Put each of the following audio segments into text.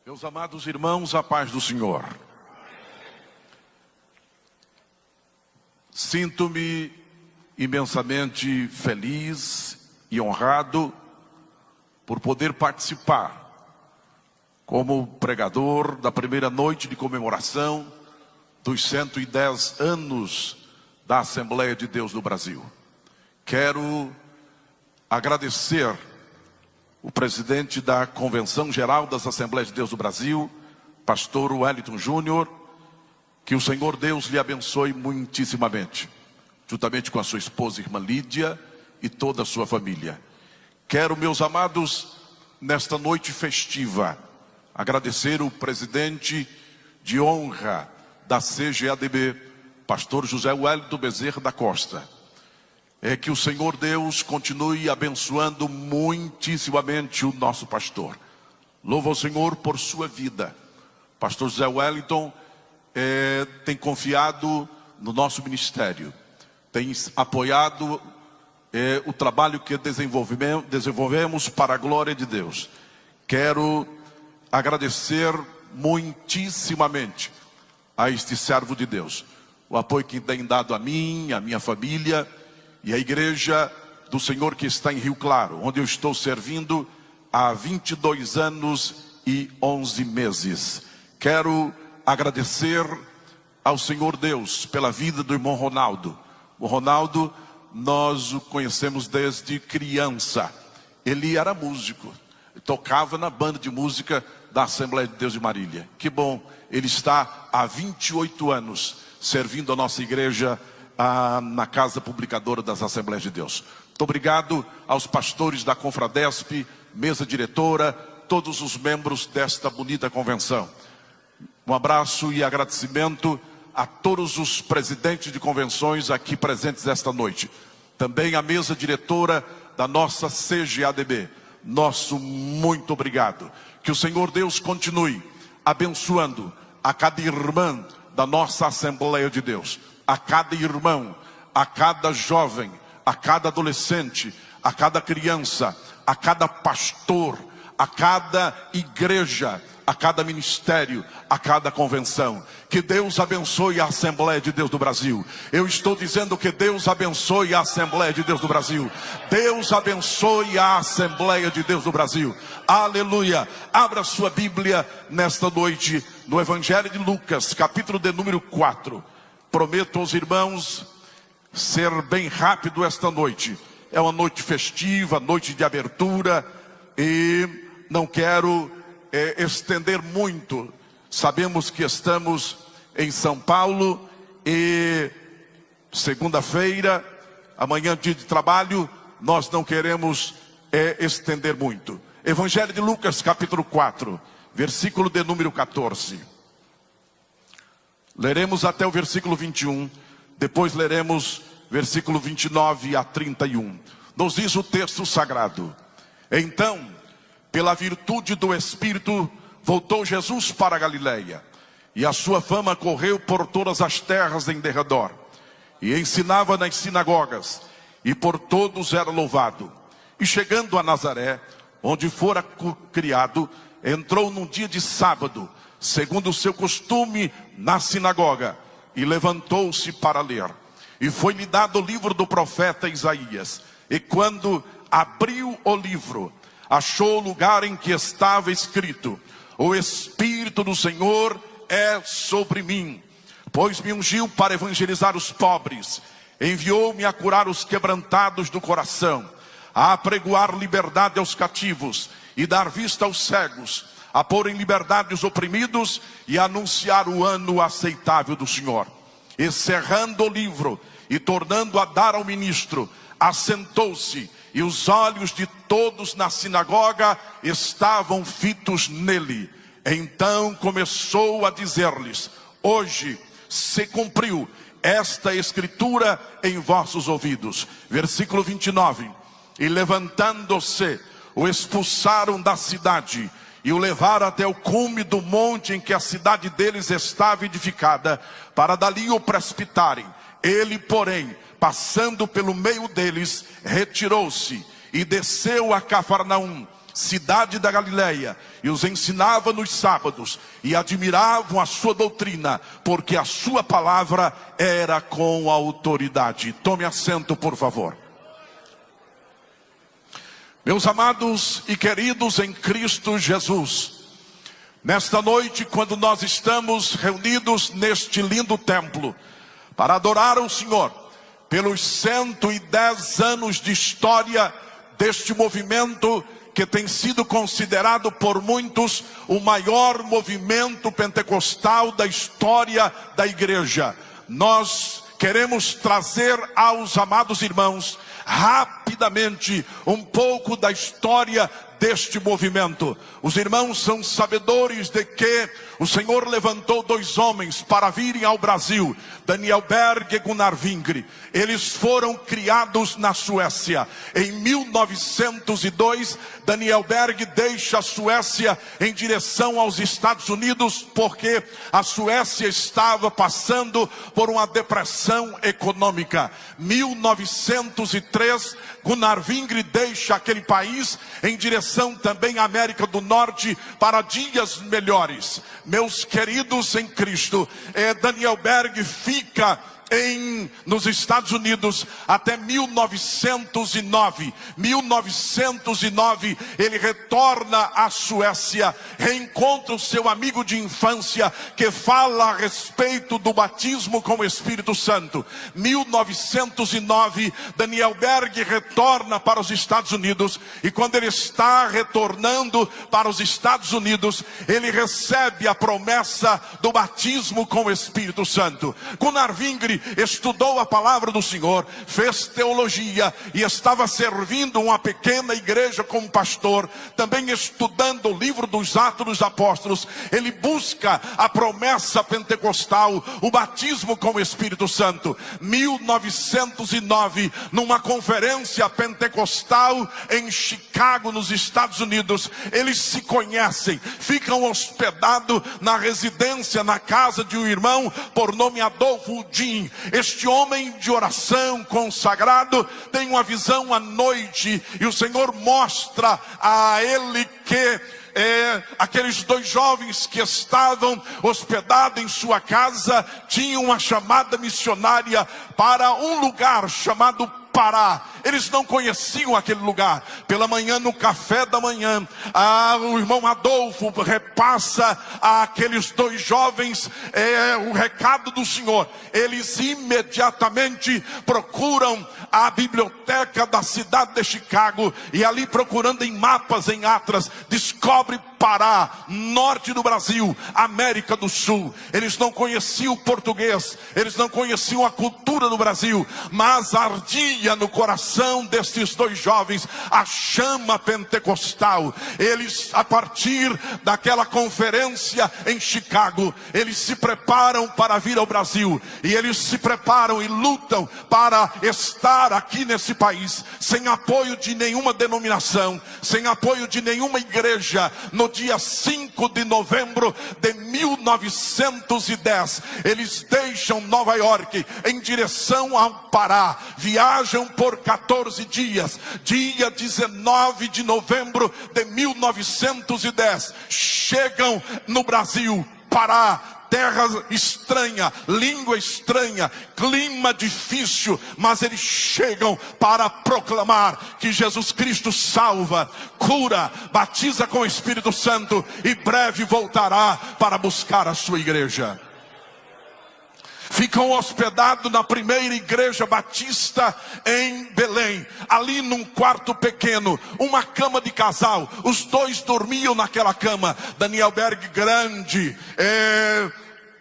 Meus amados irmãos, a paz do Senhor. Sinto-me imensamente feliz e honrado por poder participar como pregador da primeira noite de comemoração dos 110 anos da Assembleia de Deus do Brasil. Quero agradecer o presidente da Convenção Geral das Assembleias de Deus do Brasil, pastor Wellington Júnior, que o Senhor Deus lhe abençoe muitíssimamente, juntamente com a sua esposa, irmã Lídia, e toda a sua família. Quero, meus amados, nesta noite festiva, agradecer o presidente de honra da CGADB, pastor José Wellington Bezerra da Costa. Que o Senhor Deus continue abençoando muitíssimamente o nosso pastor. Louvo ao Senhor por sua vida. Pastor José Wellington tem confiado no nosso ministério, tem apoiado o trabalho que desenvolvemos para a glória de Deus. Quero agradecer muitíssimamente a este servo de Deus, o apoio que tem dado a mim, a minha família e a igreja do Senhor que está em Rio Claro, onde eu estou servindo há 22 anos e 11 meses. Quero agradecer ao Senhor Deus pela vida do irmão Ronaldo. O Ronaldo, nós o conhecemos desde criança. Ele era músico, tocava na banda de música da Assembleia de Deus de Marília. Que bom, ele está há 28 anos servindo a nossa igreja na Casa Publicadora das Assembleias de Deus. Muito obrigado aos pastores da Confradesp, mesa diretora, todos os membros desta bonita convenção. Um abraço e agradecimento a todos os presidentes de convenções aqui presentes esta noite. Também a mesa diretora da nossa CGADB. Nosso muito obrigado. Que o Senhor Deus continue abençoando a cada irmã da nossa Assembleia de Deus, a cada irmão, a cada jovem, a cada adolescente, a cada criança, a cada pastor, a cada igreja, a cada ministério, a cada convenção. Que Deus abençoe a Assembleia de Deus do Brasil. Eu estou dizendo que Deus abençoe a Assembleia de Deus do Brasil. Deus abençoe a Assembleia de Deus do Brasil. Aleluia. Abra sua Bíblia nesta noite no Evangelho de Lucas, capítulo de número 4. Prometo aos irmãos ser bem rápido esta noite. É uma noite festiva, noite de abertura, e não quero estender muito. Sabemos que estamos em São Paulo e segunda-feira, amanhã dia de trabalho, nós não queremos estender muito. Evangelho de Lucas, capítulo 4, versículo de número 14. Leremos até o versículo 21, depois leremos versículo 29 a 31. Nos diz o texto sagrado: então, pela virtude do Espírito, voltou Jesus para a Galileia, e a sua fama correu por todas as terras em derredor, e ensinava nas sinagogas, e por todos era louvado. E chegando a Nazaré, onde fora criado, entrou num dia de sábado, segundo o seu costume, na sinagoga, e levantou-se para ler. E foi-lhe dado o livro do profeta Isaías. E quando abriu o livro, achou o lugar em que estava escrito: o Espírito do Senhor é sobre mim, pois me ungiu para evangelizar os pobres, enviou-me a curar os quebrantados do coração, a apregoar liberdade aos cativos e dar vista aos cegos, a pôr em liberdade os oprimidos e a anunciar o ano aceitável do Senhor. E cerrando o livro e tornando a dar ao ministro, assentou-se, e os olhos de todos na sinagoga estavam fitos nele. Então começou a dizer-lhes: hoje se cumpriu esta escritura em vossos ouvidos. Versículo 29. E levantando-se, o expulsaram da cidade e o levaram até o cume do monte em que a cidade deles estava edificada, para dali o precipitarem. Ele, porém, passando pelo meio deles, retirou-se e desceu a Cafarnaum, cidade da Galileia, e os ensinava nos sábados, e admiravam a sua doutrina, porque a sua palavra era com autoridade. Tome assento, por favor. Meus amados e queridos em Cristo Jesus, nesta noite, quando nós estamos reunidos neste lindo templo, para adorar o Senhor, pelos 110 anos de história deste movimento, que tem sido considerado por muitos o maior movimento pentecostal da história da igreja, nós queremos trazer aos amados irmãos, rapidamente, um pouco da história deste movimento. Os irmãos são sabedores de que o Senhor levantou 2 homens para virem ao Brasil, Daniel Berg e Gunnar Wingre. Eles foram criados na Suécia. Em 1902, Daniel Berg deixa a Suécia em direção aos Estados Unidos, porque a Suécia estava passando por uma depressão econômica. 1903, Gunnar Wingre deixa aquele país em direção também à América do Norte para dias melhores. Meus queridos em Cristo, Daniel Berg fica nos Estados Unidos até 1909. 1909 ele retorna à Suécia, reencontra o seu amigo de infância que fala a respeito do batismo com o Espírito Santo. 1909 Daniel Berg retorna para os Estados Unidos, e quando ele está retornando para os Estados Unidos, ele recebe a promessa do batismo com o Espírito Santo. Gunnar Wingre estudou a palavra do Senhor, fez teologia e estava servindo uma pequena igreja como pastor, também estudando o livro dos Atos dos Apóstolos. Ele busca a promessa pentecostal, o batismo com o Espírito Santo. 1909, numa conferência pentecostal em Chicago, nos Estados Unidos, eles se conhecem, ficam hospedados na residência, na casa de um irmão por nome Adolfo Jim. Este homem de oração consagrado tem uma visão à noite, e o Senhor mostra a ele que aqueles 2 jovens que estavam hospedados em sua casa tinham uma chamada missionária para um lugar chamado Pará. Eles não conheciam aquele lugar. Pela manhã, no café da manhã, o irmão Adolfo repassa àqueles 2 jovens o recado do Senhor. Eles imediatamente procuram a biblioteca da cidade de Chicago, e ali, procurando em mapas, em atlas, descobre Pará, norte do Brasil, América do Sul. Eles não conheciam o português, eles não conheciam a cultura do Brasil, mas ardia no coração destes 2 jovens a chama pentecostal. Eles, a partir daquela conferência em Chicago, eles se preparam para vir ao Brasil, e eles se preparam e lutam para estar aqui nesse país, sem apoio de nenhuma denominação, sem apoio de nenhuma igreja. No dia 5 de novembro de 1910, eles deixam Nova York em direção ao Pará, viajam por 14 dias. Dia 19 de novembro de 1910, chegam no Brasil, Pará, terra estranha, língua estranha, clima difícil, mas eles chegam para proclamar que Jesus Cristo salva, cura, batiza com o Espírito Santo, e breve voltará para buscar a sua igreja. Ficam hospedados na primeira igreja batista em Belém, ali num quarto pequeno, uma cama de casal. Os 2 dormiam naquela cama. Daniel Berg grande,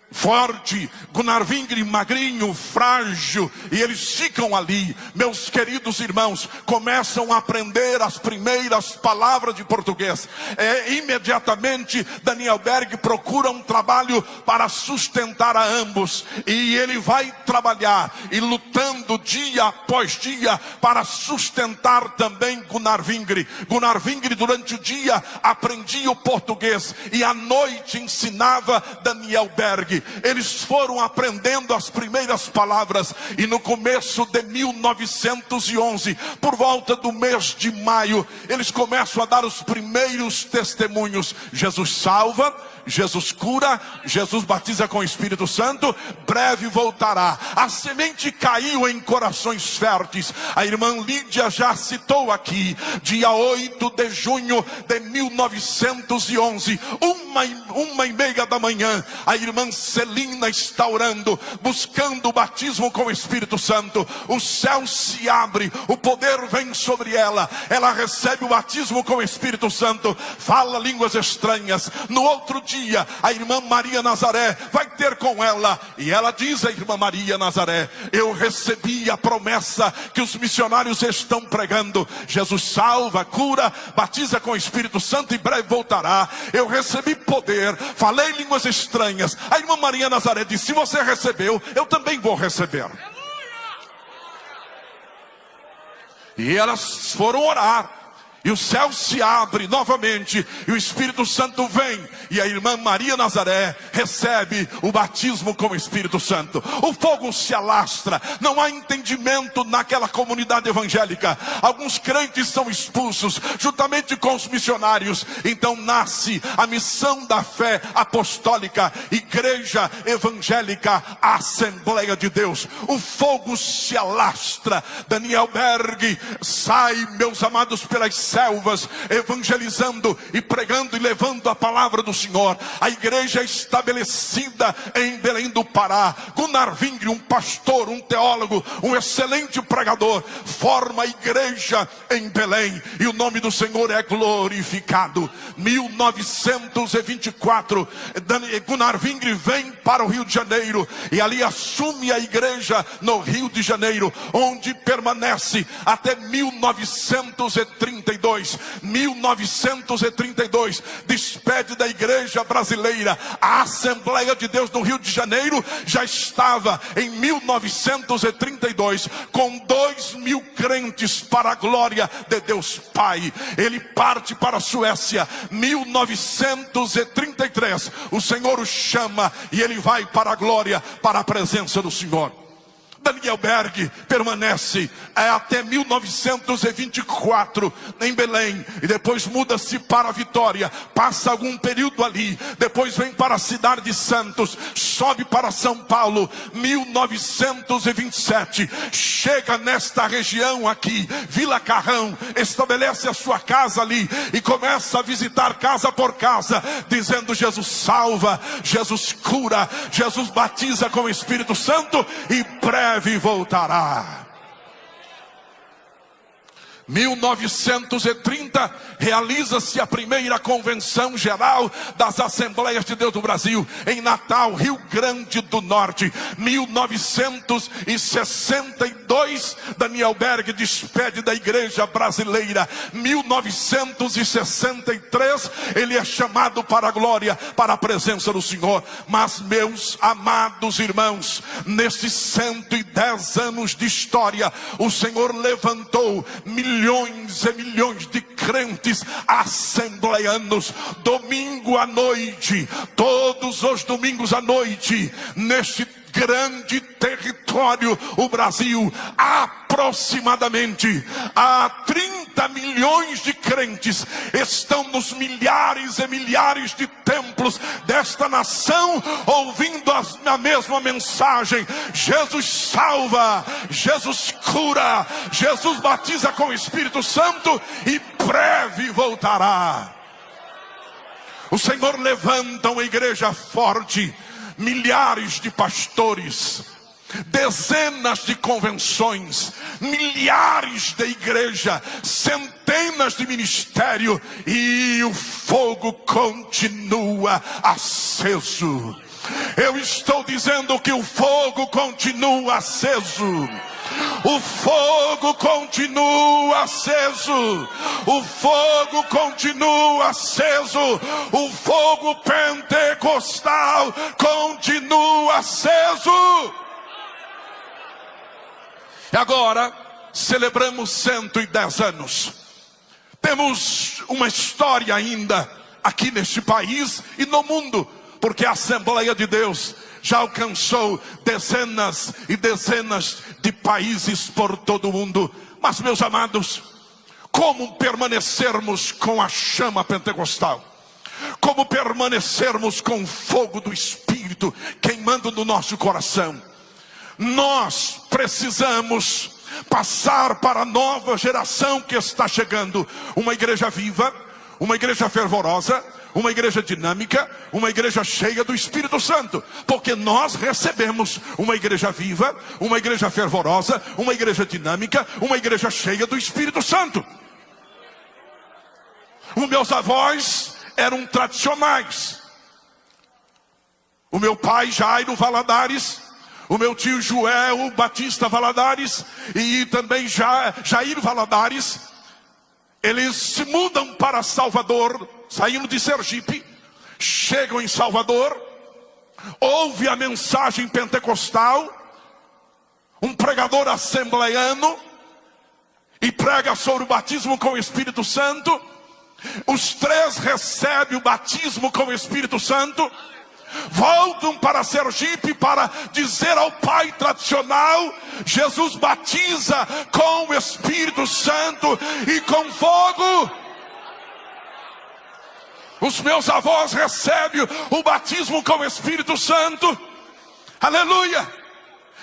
forte, Gunnar Wingre magrinho, frágil, e eles ficam ali. Meus queridos irmãos, começam a aprender as primeiras palavras de português. Imediatamente Daniel Berg procura um trabalho para sustentar a ambos, e ele vai trabalhar e lutando dia após dia para sustentar também Gunnar Wingre. Gunnar Wingre durante o dia aprendia o português, e à noite ensinava Daniel Berg. Albergue, eles foram aprendendo as primeiras palavras, e no começo de 1911, por volta do mês de maio, eles começam a dar os primeiros testemunhos. Jesus salva, Jesus cura, Jesus batiza com o Espírito Santo, breve voltará. A semente caiu em corações férteis. A irmã Lídia já citou aqui, dia 8 de junho de 1911, 1h30 da manhã, a irmã Celina está orando, buscando o batismo com o Espírito Santo. O céu se abre, o poder vem sobre ela, ela recebe o batismo com o Espírito Santo, fala línguas estranhas. No outro dia, a irmã Maria Nazaré vai ter com ela, e ela diz, a irmã Maria Nazaré: eu recebi a promessa que os missionários estão pregando. Jesus salva, cura, batiza com o Espírito Santo e breve voltará. Eu recebi poder, falei línguas estranhas. A irmã Maria Nazaré disse: se você recebeu, eu também vou receber. E elas foram orar, e o céu se abre novamente, e o Espírito Santo vem, e a irmã Maria Nazaré recebe o batismo com o Espírito Santo. O fogo se alastra, não há entendimento naquela comunidade evangélica. Alguns crentes são expulsos, juntamente com os missionários. Então nasce a missão da fé apostólica, Igreja Evangélica Assembleia de Deus. O fogo se alastra. Daniel Berg sai, meus amados, pelas selvas, evangelizando e pregando e levando a palavra do Senhor. A igreja estabelecida em Belém do Pará, Gunnar Vingre, um pastor, um teólogo, um excelente pregador, forma a igreja em Belém, e o nome do Senhor é glorificado. 1924, Gunnar Vingre vem para o Rio de Janeiro, e ali assume a igreja no Rio de Janeiro, onde permanece até 1932. 1932, despede da igreja brasileira. A Assembleia de Deus no Rio de Janeiro já estava em 1932 com 2.000 crentes para a glória de Deus Pai. Ele parte para a Suécia, 1933, o Senhor o chama e ele vai para a glória, para a presença do Senhor. Daniel Berg permanece até 1924 em Belém, e depois muda-se para Vitória, passa algum período ali, depois vem para a cidade de Santos, sobe para São Paulo. 1927 chega nesta região aqui, Vila Carrão, estabelece a sua casa ali e começa a visitar casa por casa, dizendo: Jesus salva, Jesus cura, Jesus batiza com o Espírito Santo e breve voltará. 1930 realiza-se a primeira convenção geral das Assembleias de Deus do Brasil em Natal, Rio Grande do Norte. 1962, Daniel Berg despede da igreja brasileira. 1963, ele é chamado para a glória, para a presença do Senhor. Mas, meus amados irmãos, nesses 110 anos de história, o Senhor levantou milhões e milhões de crentes assembleianos. Domingo à noite, todos os domingos à noite, neste grande território, o Brasil, aproximadamente há 30 milhões de crentes estão nos milhares e milhares de templos desta nação, ouvindo a mesma mensagem: Jesus salva, Jesus cura, Jesus batiza com o Espírito Santo e breve voltará. O Senhor levanta uma igreja forte, milhares de pastores, dezenas de convenções, milhares de igreja, centenas de ministério, e o fogo continua aceso. Eu estou dizendo que o fogo continua aceso. O fogo continua aceso. O fogo continua aceso. O fogo pentecostal continua aceso. E agora celebramos 110 anos. Temos uma história ainda aqui neste país e no mundo, porque a Assembleia de Deus já alcançou dezenas e dezenas de países por todo o mundo. Mas, meus amados, como permanecermos com a chama pentecostal? Como permanecermos com o fogo do Espírito queimando no nosso coração? Nós precisamos passar para a nova geração que está chegando uma igreja viva, uma igreja fervorosa, uma igreja dinâmica, uma igreja cheia do Espírito Santo. Porque nós recebemos uma igreja viva, uma igreja fervorosa, uma igreja dinâmica, uma igreja cheia do Espírito Santo. Os meus avós eram tradicionais. O meu pai, Jairo Valadares, o meu tio Joel Batista Valadares e também Jair Valadares, eles se mudam para Salvador, saindo de Sergipe, chegam em Salvador, ouve a mensagem pentecostal, um pregador assembleiano, e prega sobre o batismo com o Espírito Santo. Os três recebem o batismo com o Espírito Santo, voltam para Sergipe para dizer ao pai tradicional: Jesus batiza com o Espírito Santo e com fogo. Os meus avós recebem o batismo com o Espírito Santo. Aleluia!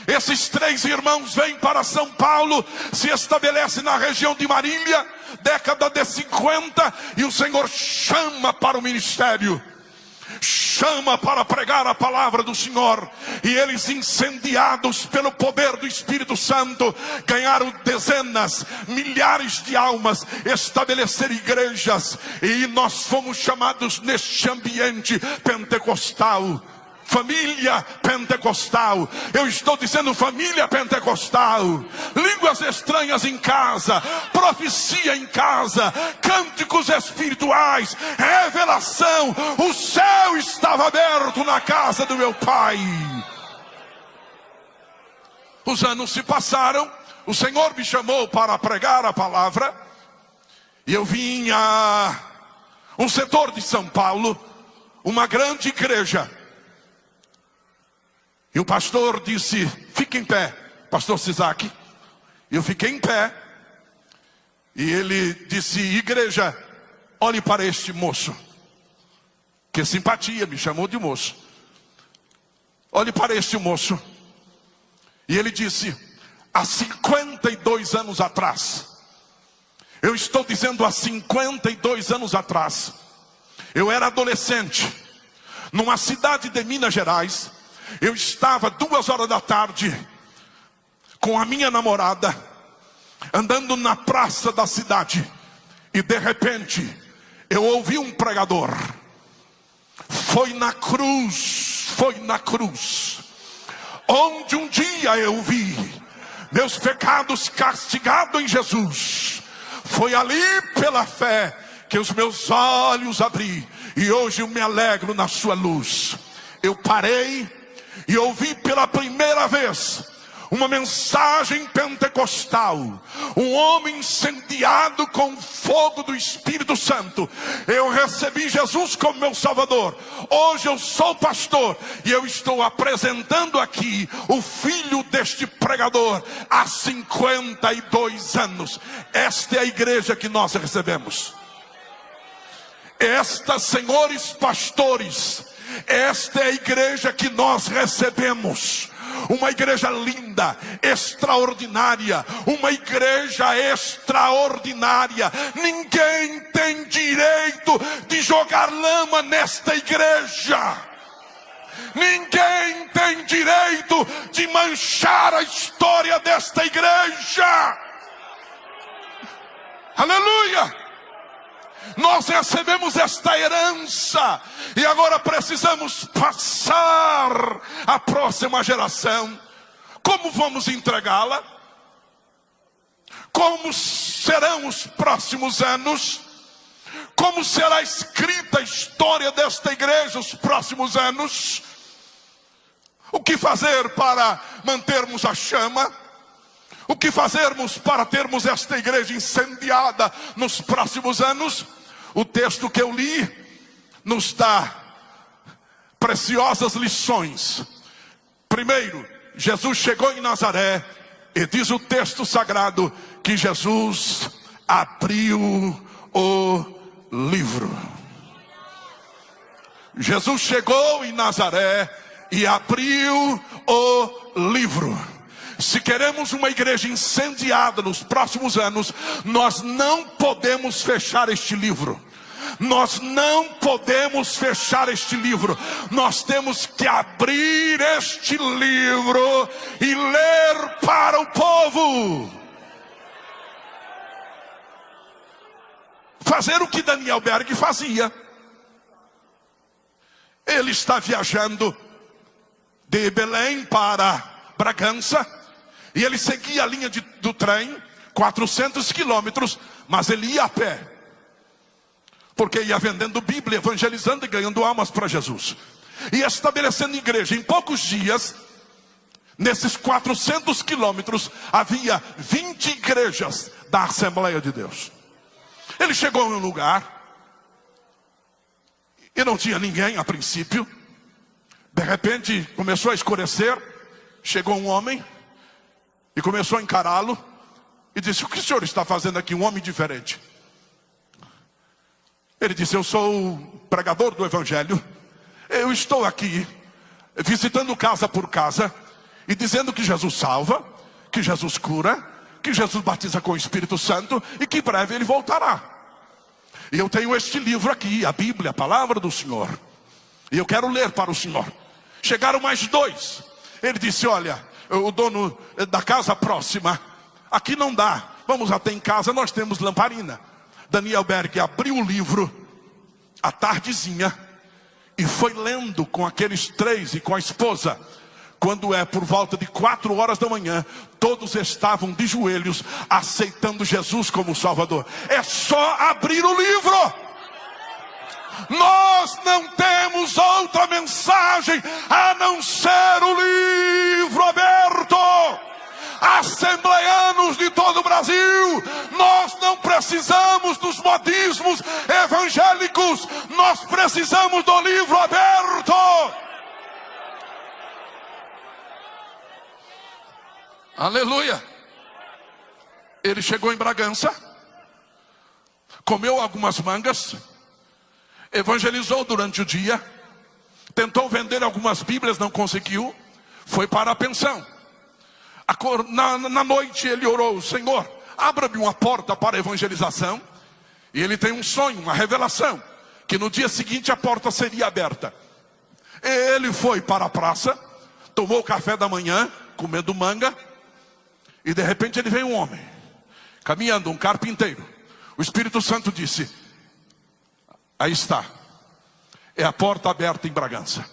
Esses três irmãos vêm para São Paulo, se estabelecem na região de Marília, década de 50, e o Senhor chama para o ministério, chama para pregar a palavra do Senhor. E eles, incendiados pelo poder do Espírito Santo, ganharam dezenas, milhares de almas, estabeleceram igrejas. E nós fomos chamados neste ambiente pentecostal, família pentecostal. Eu estou dizendo família pentecostal. Línguas estranhas em casa, profecia em casa, cânticos espirituais, revelação. O céu estava aberto na casa do meu pai. Os anos se passaram, o Senhor me chamou para pregar a palavra, e eu vim a um setor de São Paulo, uma grande igreja. E o pastor disse: fique em pé, pastor Sisak. Eu fiquei em pé. E ele disse: igreja, olhe para este moço. Que simpatia, me chamou de moço. Olhe para este moço. E ele disse: há 52 anos atrás, eu estou dizendo há 52 anos atrás, eu era adolescente, numa cidade de Minas Gerais. Eu estava 2 horas da tarde com a minha namorada, andando na praça da cidade, e de repente eu ouvi um pregador. Foi na cruz, onde um dia eu vi meus pecados castigados em Jesus. Foi ali pela fé que os meus olhos abri, e hoje eu me alegro na sua luz. Eu parei e ouvi pela primeira vez uma mensagem pentecostal, um homem incendiado com fogo do Espírito Santo. Eu recebi Jesus como meu Salvador. Hoje eu sou pastor e eu estou apresentando aqui o filho deste pregador há 52 anos. Esta é a igreja que nós recebemos. Esta, senhores pastores, esta é a igreja que nós recebemos. Uma igreja linda, extraordinária. Uma igreja extraordinária. Ninguém tem direito de jogar lama nesta igreja. Ninguém tem direito de manchar a história desta igreja. Aleluia! Nós recebemos esta herança e agora precisamos passar à próxima geração. Como vamos entregá-la? Como serão os próximos anos? Como será escrita a história desta igreja os próximos anos? O que fazer para mantermos a chama? O que fazermos para termos esta igreja incendiada nos próximos anos? O texto que eu li nos dá preciosas lições. Primeiro, Jesus chegou em Nazaré e diz o texto sagrado que Jesus abriu o livro. Jesus chegou em Nazaré e abriu o livro. Se queremos uma igreja incendiada nos próximos anos, nós não podemos fechar este livro. Nós não podemos fechar este livro. Nós temos que abrir este livro e ler para o povo. Fazer o que Daniel Berg fazia. Ele está viajando de Belém para Bragança, e ele seguia a linha do trem, 400 quilômetros, mas ele ia a pé. Porque ia vendendo Bíblia, evangelizando e ganhando almas para Jesus. E estabelecendo igreja. Em poucos dias, nesses 400 quilômetros, havia 20 igrejas da Assembleia de Deus. Ele chegou em um lugar e não tinha ninguém a princípio. De repente começou a escurecer. Chegou um homem e começou a encará-lo e disse: o que o senhor está fazendo aqui? Um homem diferente. Ele disse: eu sou o pregador do evangelho. Eu estou aqui visitando casa por casa e dizendo que Jesus salva, que Jesus cura, que Jesus batiza com o Espírito Santo e que em breve ele voltará. E eu tenho este livro aqui, a Bíblia, a palavra do Senhor, e eu quero ler para o senhor. Chegaram mais dois. Ele disse: olha, o dono da casa próxima, aqui não dá, vamos até em casa, nós temos lamparina. Daniel Berg abriu o livro à tardezinha e foi lendo com aqueles três e com a esposa. Quando por volta de 4 horas da manhã, todos estavam de joelhos aceitando Jesus como Salvador. É só abrir o livro. Nós não temos outra mensagem a não ser o livro aberto. Assembleianos de todo o Brasil, nós não precisamos dos modismos evangélicos, nós precisamos do livro aberto. Aleluia. Ele chegou em Bragança, comeu algumas mangas, evangelizou durante o dia, tentou vender algumas Bíblias, não conseguiu, foi para a pensão. Na noite ele orou: Senhor, abra-me uma porta para a evangelização. E ele tem um sonho, uma revelação, que no dia seguinte a porta seria aberta. Ele foi para a praça, tomou o café da manhã, comendo manga, e de repente ele veio um homem, caminhando, um carpinteiro. O Espírito Santo disse: aí está, é a porta aberta em Bragança.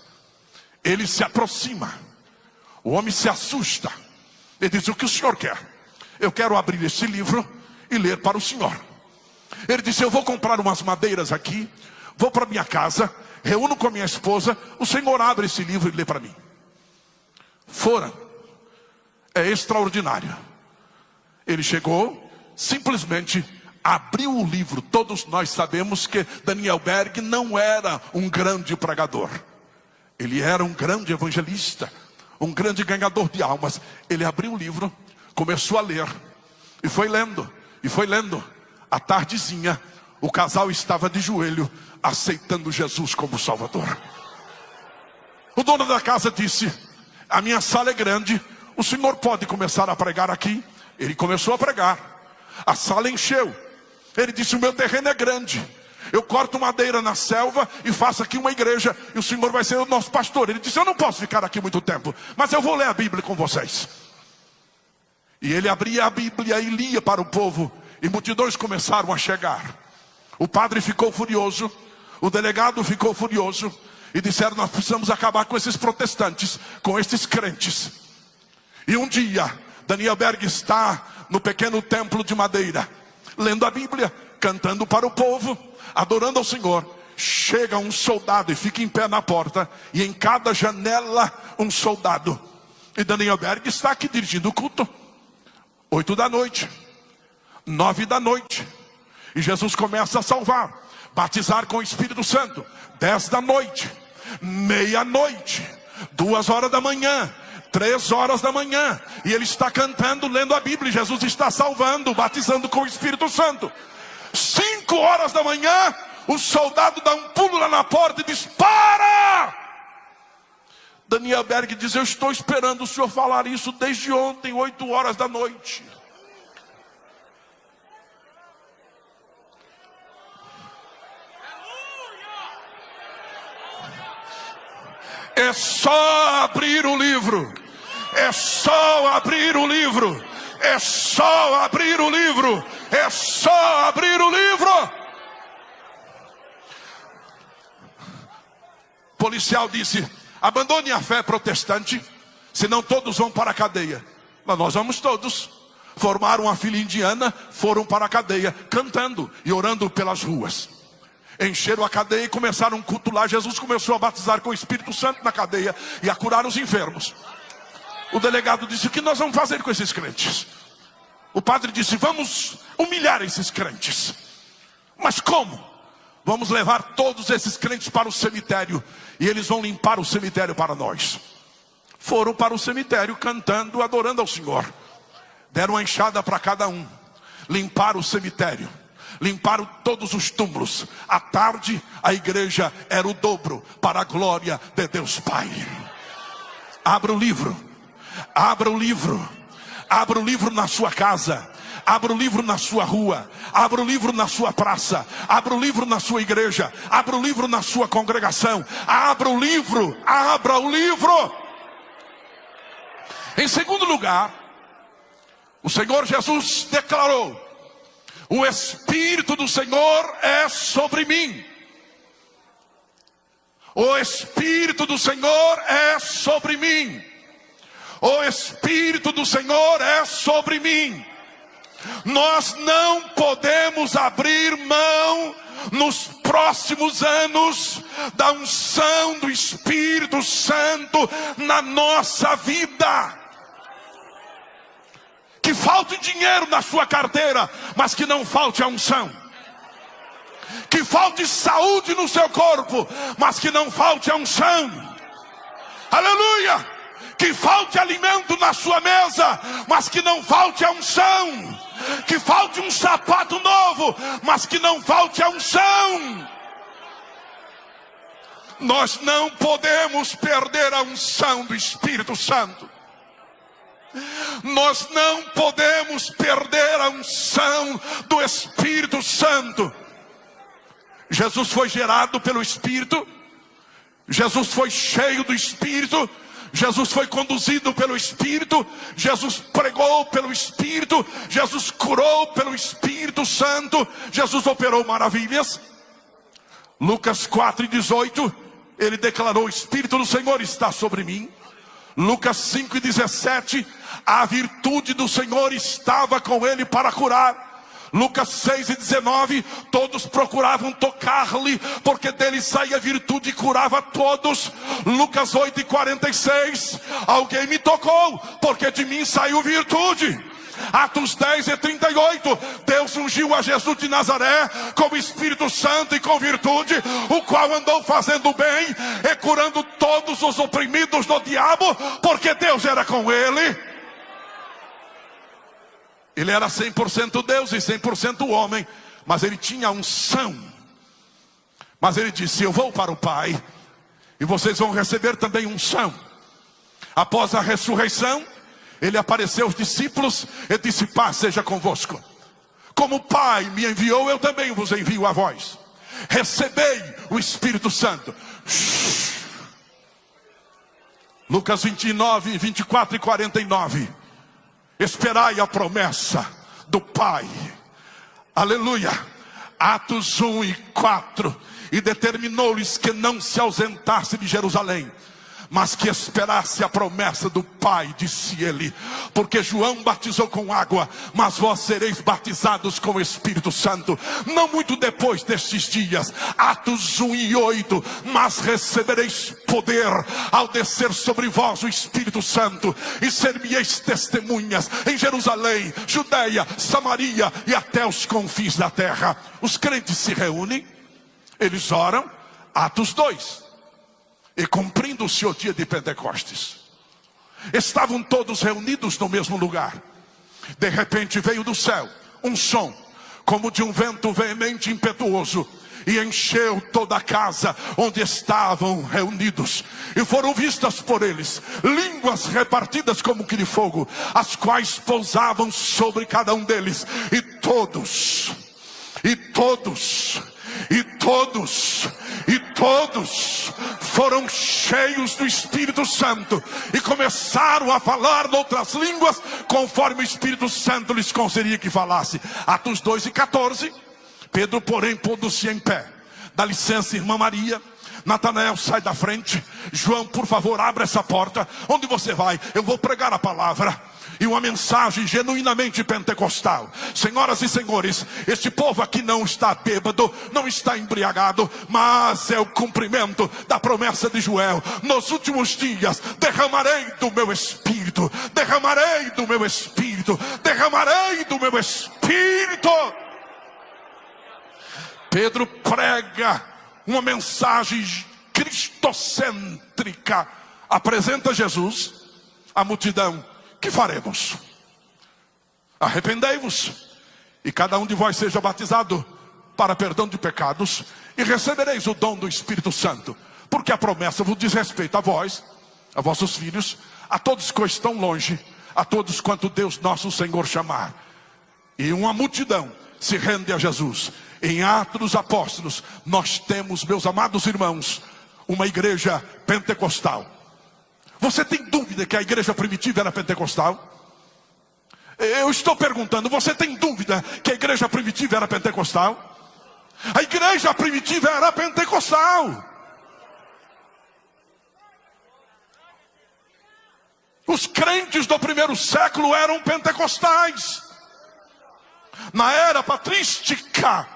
Ele se aproxima, o homem se assusta. Ele diz: o que o senhor quer? Eu quero abrir esse livro e ler para o senhor. Ele disse: eu vou comprar umas madeiras aqui, vou para minha casa, reúno com a minha esposa, o senhor abre esse livro e lê para mim. Foram. É extraordinário. Ele chegou, simplesmente abriu o livro. Todos nós sabemos que Daniel Berg não era um grande pregador. Ele era um grande evangelista, um grande ganhador de almas. Ele abriu o livro, começou a ler, e foi lendo, e foi lendo. À tardezinha, o casal estava de joelho, aceitando Jesus como Salvador. O dono da casa disse: a minha sala é grande, o senhor pode começar a pregar aqui? Ele começou a pregar, a sala encheu. Ele disse: o meu terreno é grande, eu corto madeira na selva e faço aqui uma igreja, e o senhor vai ser o nosso pastor. Ele disse: eu não posso ficar aqui muito tempo, mas eu vou ler a Bíblia com vocês. E ele abria a Bíblia e lia para o povo, e multidões começaram a chegar. O padre ficou furioso, o delegado ficou furioso, e disseram: nós precisamos acabar com esses protestantes, com esses crentes. E um dia, Daniel Berg está no pequeno templo de madeira, lendo a Bíblia, cantando para o povo, adorando ao Senhor. Chega um soldado e fica em pé na porta, e em cada janela um soldado. E Daniel Berg está aqui dirigindo o culto. 8 da noite, 9 da noite, e Jesus começa a salvar, batizar com o Espírito Santo. 10 da noite, meia-noite, 2 horas da manhã, 3 horas da manhã, e ele está cantando, lendo a Bíblia. Jesus está salvando, batizando com o Espírito Santo. 5 horas da manhã, o soldado dá um pulo lá na porta e diz: para! Daniel Berg diz: eu estou esperando o senhor falar isso desde ontem, 8 horas da noite. É só abrir o livro. É só abrir o livro. É só abrir o livro. É só abrir o livro. O policial disse: abandone a fé protestante, senão todos vão para a cadeia. Mas nós vamos todos. Formaram uma filha indiana, foram para a cadeia, cantando e orando pelas ruas. Encheram a cadeia e começaram um culto lá. Jesus começou a batizar com o Espírito Santo na cadeia e a curar os enfermos. O delegado disse: o que nós vamos fazer com esses crentes? O padre disse: vamos humilhar esses crentes. Mas como? Vamos levar todos esses crentes para o cemitério e eles vão limpar o cemitério para nós. Foram para o cemitério cantando, adorando ao Senhor. Deram uma enxada para cada um. Limparam o cemitério. Limparam todos os túmulos. À tarde, a igreja era o dobro, para a glória de Deus Pai. Abra o livro. Abra o livro. Abra o livro na sua casa. Abra o livro na sua rua. Abra o livro na sua praça. Abra o livro na sua igreja. Abra o livro na sua congregação. Abra o livro. Abra o livro. Em segundo lugar, o Senhor Jesus declarou: o Espírito do Senhor é sobre mim. O Espírito do Senhor é sobre mim. O Espírito do Senhor é sobre mim. Nós não podemos abrir mão nos próximos anos da unção do Espírito Santo na nossa vida. Que falte dinheiro na sua carteira, mas que não falte a unção. Que falte saúde no seu corpo, mas que não falte a unção. Aleluia! Que falte alimento na sua mesa, mas que não falte a unção. Que falte um sapato novo, mas que não falte a unção. Nós não podemos perder a unção do Espírito Santo. Nós não podemos perder a unção do Espírito Santo. Jesus foi gerado pelo Espírito. Jesus foi cheio do Espírito. Jesus foi conduzido pelo Espírito. Jesus pregou pelo Espírito. Jesus curou pelo Espírito Santo. Jesus operou maravilhas. Lucas 4:18, ele declarou: o Espírito do Senhor está sobre mim. Lucas 5:17, a virtude do Senhor estava com ele para curar. Lucas 6:19, todos procuravam tocar-lhe, porque dele saía virtude e curava todos. Lucas 8:46, alguém me tocou, porque de mim saiu virtude. Atos 10:38, Deus ungiu a Jesus de Nazaré com o Espírito Santo e com virtude, o qual andou fazendo bem e curando todos os oprimidos do diabo, porque Deus era com ele. Ele era 100% Deus e 100% homem, mas ele tinha unção. Mas ele disse: eu vou para o Pai, e vocês vão receber também unção. Após a ressurreição, ele apareceu aos discípulos e disse: paz seja convosco. Como o Pai me enviou, eu também vos envio a vós. Recebei o Espírito Santo. Lucas 29, 24 e 49. Esperai a promessa do Pai. Aleluia. Atos 1:4. E determinou-lhes que não se ausentasse de Jerusalém, mas que esperasse a promessa do Pai, disse ele. Porque João batizou com água, mas vós sereis batizados com o Espírito Santo não muito depois destes dias. Atos 1:8. Mas recebereis poder ao descer sobre vós o Espírito Santo, e ser-me-eis testemunhas em Jerusalém, Judeia, Samaria e até os confins da terra. Os crentes se reúnem, eles oram. Atos 2. E cumprindo-se o dia de Pentecostes, estavam todos reunidos no mesmo lugar. De repente veio do céu um som, como de um vento veemente e impetuoso, e encheu toda a casa onde estavam reunidos. E foram vistas por eles línguas repartidas como que de fogo, as quais pousavam sobre cada um deles. E todos foram cheios do Espírito Santo e começaram a falar noutras línguas, conforme o Espírito Santo lhes concedia que falasse. Atos 2:14. Pedro, porém, pondo-se em pé, dá licença, irmã Maria. Natanael, sai da frente. João, por favor, abre essa porta. Onde você vai? Eu vou pregar a palavra. E uma mensagem genuinamente pentecostal. Senhoras e senhores, este povo aqui não está bêbado, não está embriagado, mas é o cumprimento da promessa de Joel. Nos últimos dias derramarei do meu espírito, derramarei do meu espírito, derramarei do meu espírito. Pedro prega uma mensagem cristocêntrica, apresenta Jesus à multidão. Que faremos? Arrependei-vos, e cada um de vós seja batizado para perdão de pecados, e recebereis o dom do Espírito Santo, porque a promessa vos diz respeito a vós, a vossos filhos, a todos que estão longe, a todos quanto Deus nosso Senhor chamar. E uma multidão se rende a Jesus. Em Atos dos Apóstolos, nós temos, meus amados irmãos, uma igreja pentecostal. Você tem dúvida que a igreja primitiva era pentecostal? Eu estou perguntando, você tem dúvida que a igreja primitiva era pentecostal? A igreja primitiva era pentecostal. Os crentes do primeiro século eram pentecostais. Na era patrística,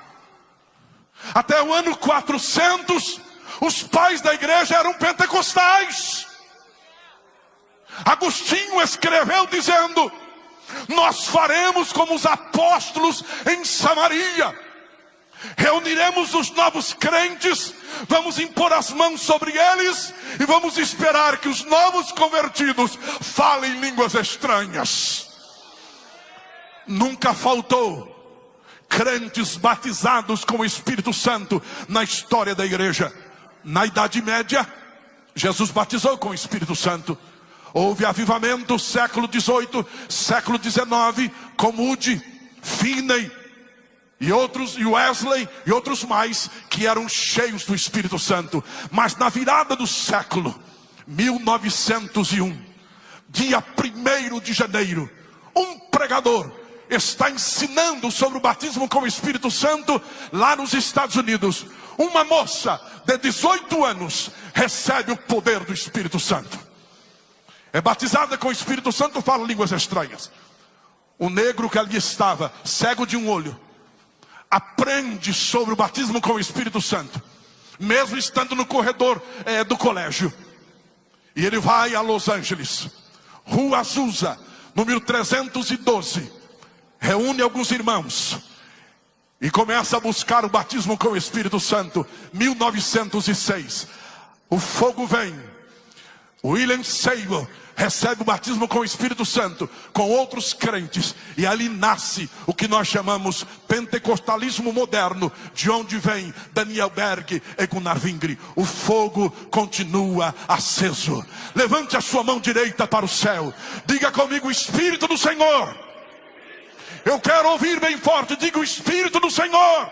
até o ano 400, os pais da igreja eram pentecostais. Agostinho escreveu dizendo: nós faremos como os apóstolos em Samaria, reuniremos os novos crentes, vamos impor as mãos sobre eles e vamos esperar que os novos convertidos falem línguas estranhas. Nunca faltou crentes batizados com o Espírito Santo na história da igreja. Na Idade Média, Jesus batizou com o Espírito Santo. Houve avivamento século XVIII, século XIX, com Moody, Finney e outros, e Wesley e outros mais, que eram cheios do Espírito Santo. Mas na virada do século 1901, dia 1º de janeiro, um pregador está ensinando sobre o batismo com o Espírito Santo lá nos Estados Unidos. Uma moça de 18 anos recebe o poder do Espírito Santo. É batizada com o Espírito Santo, fala línguas estranhas. O negro que ali estava, cego de um olho, aprende sobre o batismo com o Espírito Santo, mesmo estando no corredor do colégio. E ele vai a Los Angeles, Rua Azusa, número 312, reúne alguns irmãos e começa a buscar o batismo com o Espírito Santo. 1906, o fogo vem. William Seymour recebe o batismo com o Espírito Santo, com outros crentes, e ali nasce o que nós chamamos pentecostalismo moderno, de onde vem Daniel Berg e Gunnar Wingre. O fogo continua aceso. Levante a sua mão direita para o céu, diga comigo: Espírito do Senhor. Eu quero ouvir bem forte, diga: o Espírito do Senhor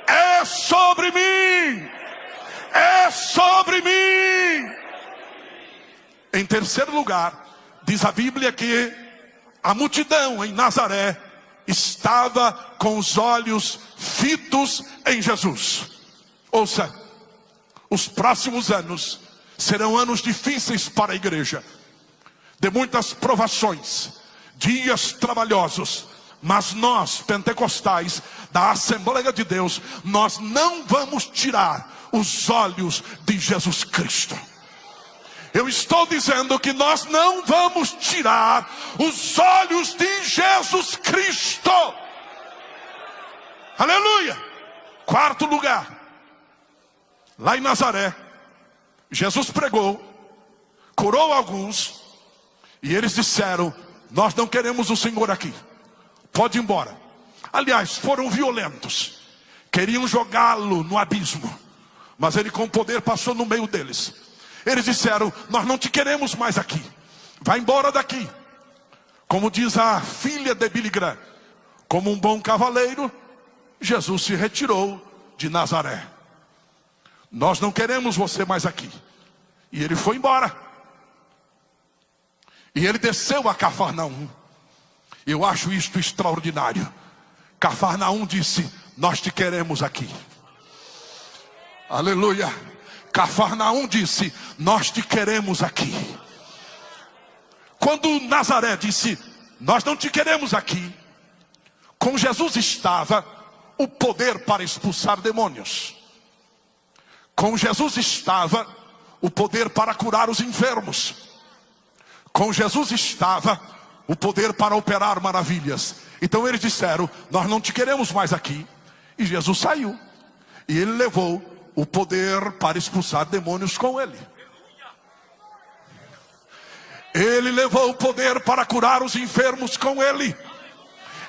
é sobre mim, é sobre mim. Em terceiro lugar, diz a Bíblia que a multidão em Nazaré estava com os olhos fitos em Jesus. Ouça, os próximos anos serão anos difíceis para a igreja, de muitas provações, dias trabalhosos. Mas nós, pentecostais da Assembleia de Deus, nós não vamos tirar os olhos de Jesus Cristo. Eu estou dizendo que nós não vamos tirar os olhos de Jesus Cristo. Aleluia. Quarto lugar, lá em Nazaré, Jesus pregou curou alguns, e eles disseram: nós não queremos o Senhor aqui, pode ir embora. Aliás, foram violentos, queriam jogá-lo no abismo, mas ele com poder passou no meio deles. Eles disseram: nós não te queremos mais aqui, vai embora daqui. Como diz a filha de Billy Graham, como um bom cavaleiro, Jesus se retirou de Nazaré. Nós não queremos você mais aqui. E ele foi embora. E ele desceu a Cafarnaum. Eu acho isto extraordinário. Cafarnaum disse: nós te queremos aqui. Aleluia. Cafarnaum disse: nós te queremos aqui. Quando Nazaré disse: nós não te queremos aqui, com Jesus estava o poder para expulsar demônios. Com Jesus estava o poder para curar os enfermos. Com Jesus estava o poder para operar maravilhas. Então eles disseram: nós não te queremos mais aqui. E Jesus saiu. E ele levou o poder para expulsar demônios com ele. Ele levou o poder para curar os enfermos com ele.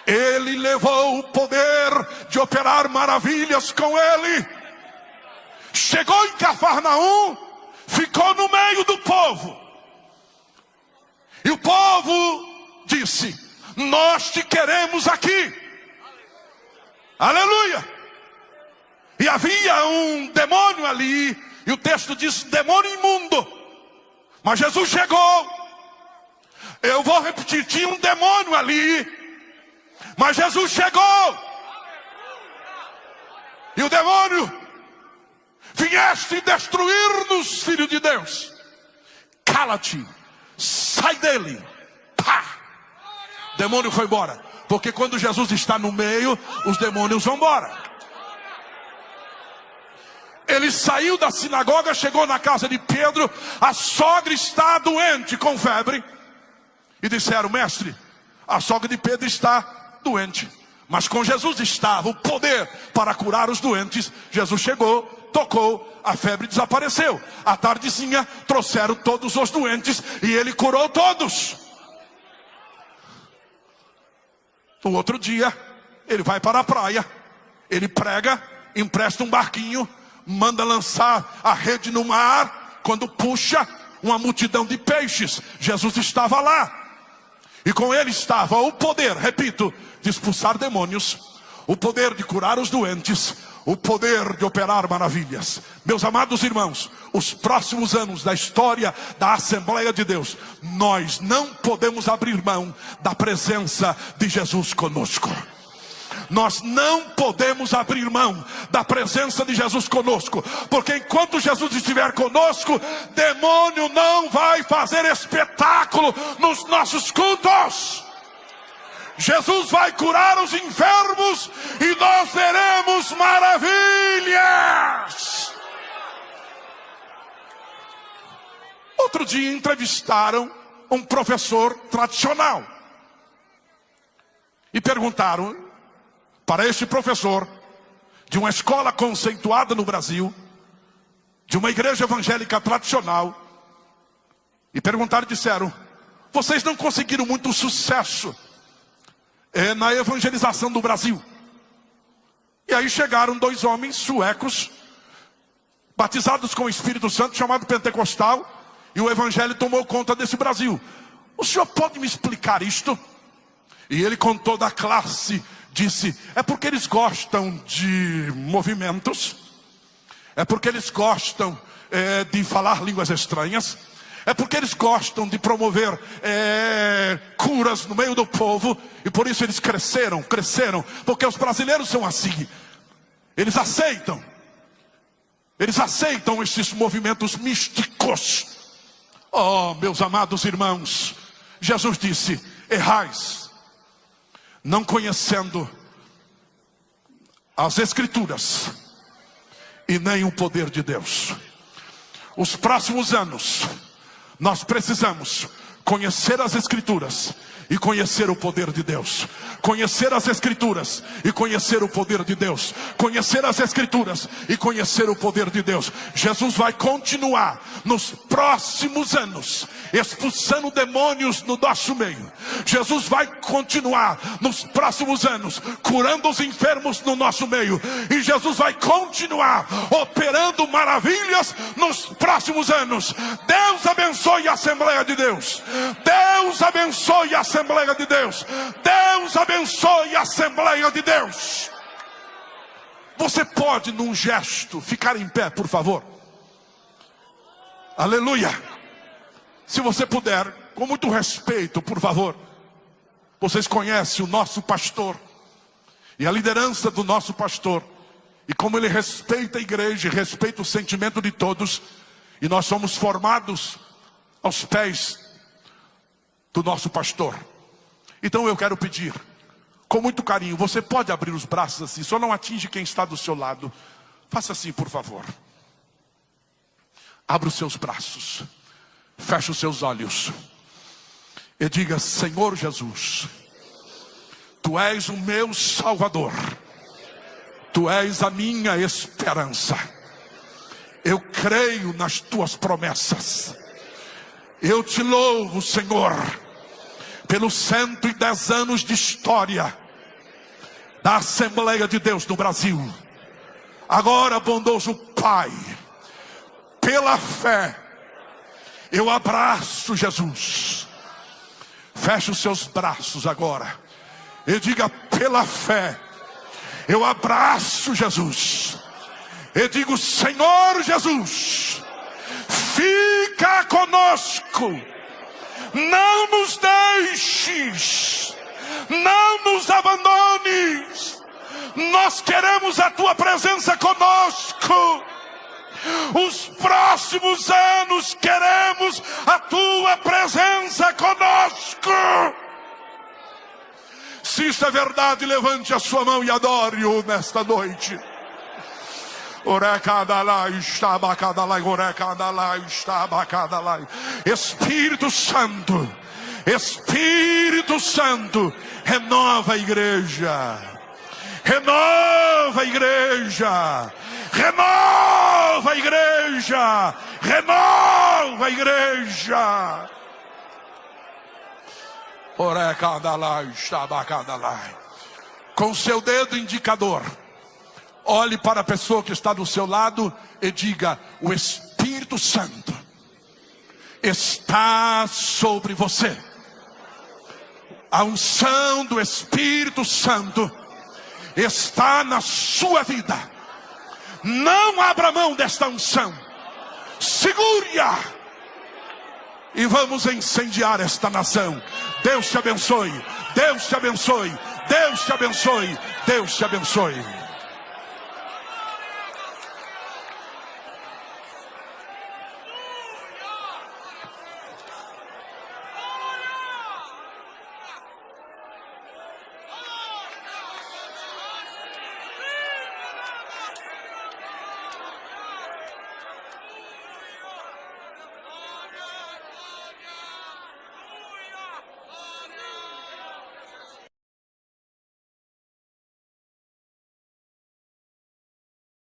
Ele levou o poder de operar maravilhas com ele. Chegou em Cafarnaum, ficou no meio do povo. E o povo disse: nós te queremos aqui. Aleluia. E havia um demônio ali, e o texto diz: demônio imundo. Mas Jesus chegou. Eu vou repetir: tinha um demônio ali, mas Jesus chegou. E o demônio: vieste destruir-nos, filho de Deus. Cala-te, sai dele. Pá! O demônio foi embora. Porque quando Jesus está no meio, os demônios vão embora. Ele saiu da sinagoga, chegou na casa de Pedro. A sogra está doente com febre. E disseram: mestre, a sogra de Pedro está doente. Mas com Jesus estava o poder para curar os doentes. Jesus chegou, tocou, a febre desapareceu. À tardezinha trouxeram todos os doentes e ele curou todos. No outro dia, ele vai para a praia. Ele prega, empresta um barquinho, manda lançar a rede no mar. Quando puxa, uma multidão de peixes. Jesus estava lá. E com ele estava o poder, repito, de expulsar demônios, o poder de curar os doentes, o poder de operar maravilhas. Meus amados irmãos, os próximos anos da história da Assembleia de Deus, nós não podemos abrir mão da presença de Jesus conosco. Nós não podemos abrir mão da presença de Jesus conosco, porque enquanto Jesus estiver conosco, demônio não vai fazer espetáculo nos nossos cultos. Jesus vai curar os enfermos e nós veremos maravilhas. Outro dia entrevistaram um professor tradicional e perguntaram para este professor de uma escola conceituada no Brasil, de uma igreja evangélica tradicional, e perguntaram e disseram: vocês não conseguiram muito sucesso na evangelização do Brasil. E aí chegaram dois homens suecos, batizados com o Espírito Santo, chamado pentecostal, e o evangelho tomou conta desse Brasil. O senhor pode me explicar isto? E ele, com toda a classe, disse: é porque eles gostam de movimentos, é porque eles gostam de falar línguas estranhas, é porque eles gostam de promover curas no meio do povo, e por isso eles cresceram, porque os brasileiros são assim, eles aceitam esses movimentos místicos. Oh, meus amados irmãos, Jesus disse: errais, não conhecendo as Escrituras e nem o poder de Deus. Os próximos anos nós precisamos conhecer as Escrituras e conhecer o poder de Deus. Conhecer as Escrituras e conhecer o poder de Deus. Conhecer as Escrituras e conhecer o poder de Deus. Jesus vai continuar nos próximos anos expulsando demônios no nosso meio. Jesus vai continuar nos próximos anos curando os enfermos no nosso meio. E Jesus vai continuar operando maravilhas nos próximos anos. Deus abençoe a Assembleia de Deus. Deus abençoe a Assembleia de Deus. Deus abençoe a Assembleia de Deus. Você pode, num gesto, ficar em pé, por favor? Aleluia. Se você puder, com muito respeito, por favor. Vocês conhecem o nosso pastor e a liderança do nosso pastor, e como ele respeita a igreja, respeita o sentimento de todos, e nós somos formados aos pés do nosso pastor. Então eu quero pedir, com muito carinho, você pode abrir os braços assim, só não atinge quem está do seu lado. Faça assim, por favor. Abra os seus braços, feche os seus olhos e diga: Senhor Jesus, Tu és o meu Salvador, Tu és a minha esperança. Eu creio nas Tuas promessas. Eu Te louvo, Senhor, pelos 110 anos de história da Assembleia de Deus no Brasil. Agora, bondoso Pai, pela fé, eu abraço Jesus. Feche os seus braços agora e diga: pela fé, eu abraço Jesus. E digo: Senhor Jesus, fica conosco. Não nos deixes, não nos abandones. Nós queremos a Tua presença conosco. Os próximos anos queremos a Tua presença conosco. Se isso é verdade, levante a sua mão e adore-o nesta noite. Espírito Santo, Espírito Santo, renova a igreja, renova a igreja, renova a igreja, renova a igreja. Com seu dedo indicador, olhe para a pessoa que está do seu lado e diga: o Espírito Santo está sobre você. A unção do Espírito Santo está na sua vida. Não abra mão desta unção. Segure-a. E vamos incendiar esta nação. Deus te abençoe. Deus te abençoe. Deus te abençoe. Deus te abençoe.